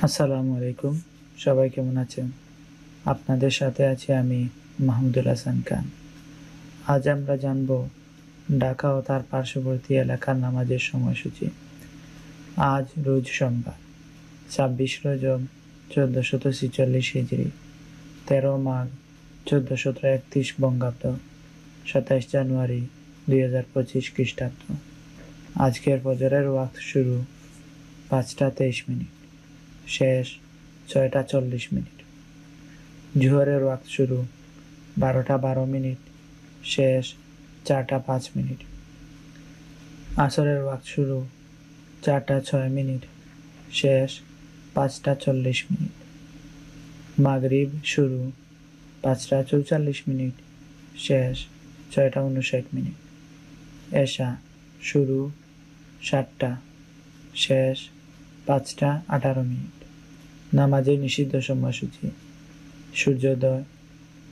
আসসালামু আলাইকুম। সবাই কেমন আছেন? আপনাদের সাথে আছি আমি মাহমুদুল হাসান খান। আজ আমরা জানব ঢাকা ও তার পার্শ্ববর্তী এলাকার নামাজের সময়সূচি। আজ রোজ সোমবার ২৬ রজব ১৪৪৬ হিজরি, ১৩ মাঘ ১৪৩১ বঙ্গাব্দ, ২৭ জানুয়ারি ২০২৫ খ্রিস্টাব্দ। আজকের ফজরের ওয়াক্ত শুরু ৫টা ২৩ মিনিট, শেষ ৬টা ৪০ মিনিট। জোহরের ওয়াক্ত শুরু ১২টা ১২ মিনিট, শেষ ৪টা ৫ মিনিট। আসরের ওয়াক্ত শুরু ৪টা ৬ মিনিট, শেষ ৫টা ৪০ মিনিট। মাগরিব শুরু ৫টা ৪৪ মিনিট, শেষ ৬টা ৫৯ মিনিট। এশা শুরু ৭টা, শেষ ৫টা ১৮ মিনিট। নামাজের নিষিদ্ধ সময়সূচি: সূর্যোদয়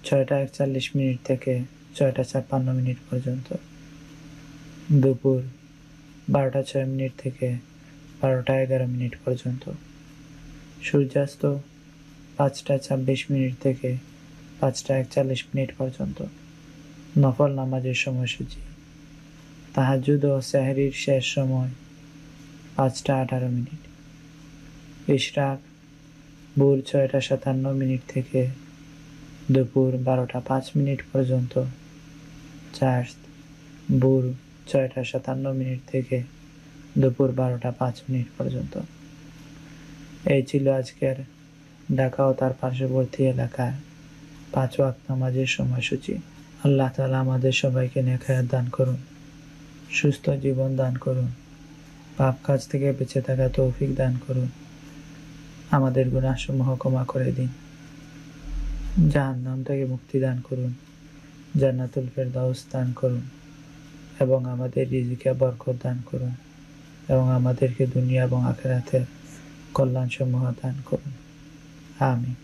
৬টা ৪১ মিনিট থেকে ৬টা ৫৬ মিনিট পর্যন্ত, দুপুর ১২টা ৬ মিনিট থেকে ১২টা ১১ মিনিট পর্যন্ত, সূর্যাস্ত ৫টা ২৬ মিনিট থেকে ৫টা ৪১ মিনিট পর্যন্ত। নফল নামাজের সময়সূচি: তাহাজ্জুদ ও সেহরির শেষ সময় ৫টা ১৮ মিনিট, ইশরাক ভোর ৬টা ৫৭ মিনিট থেকে দুপুর ১২টা ৫ মিনিট পর্যন্ত, চার্জ ভোর ৬টা ৫৭ মিনিট থেকে দুপুর ১২টা ৫ মিনিট পর্যন্ত। এই ছিল আজকের ঢাকা ও তার পার্শ্ববর্তী এলাকার ৫ ওয়াক্ত নামাজের সময়সূচি। আল্লাহ তাআলা আমাদের সবাইকে নেক হায়াত দান করুন, সুস্থ জীবন দান করুন, পাপ কাজ থেকে বেঁচে থাকা তৌফিক দান করুন, আমাদের গুনাহসমূহ ক্ষমা করে দিন, জাহান্নাম থেকে মুক্তি দান করুন, জান্নাতুল ফেরদাউস দান করুন এবং আমাদের রিজিকে বরকত দান করুন এবং আমাদেরকে দুনিয়া এবং আখিরাতের কল্যাণসমূহ দান করুন। আমিন।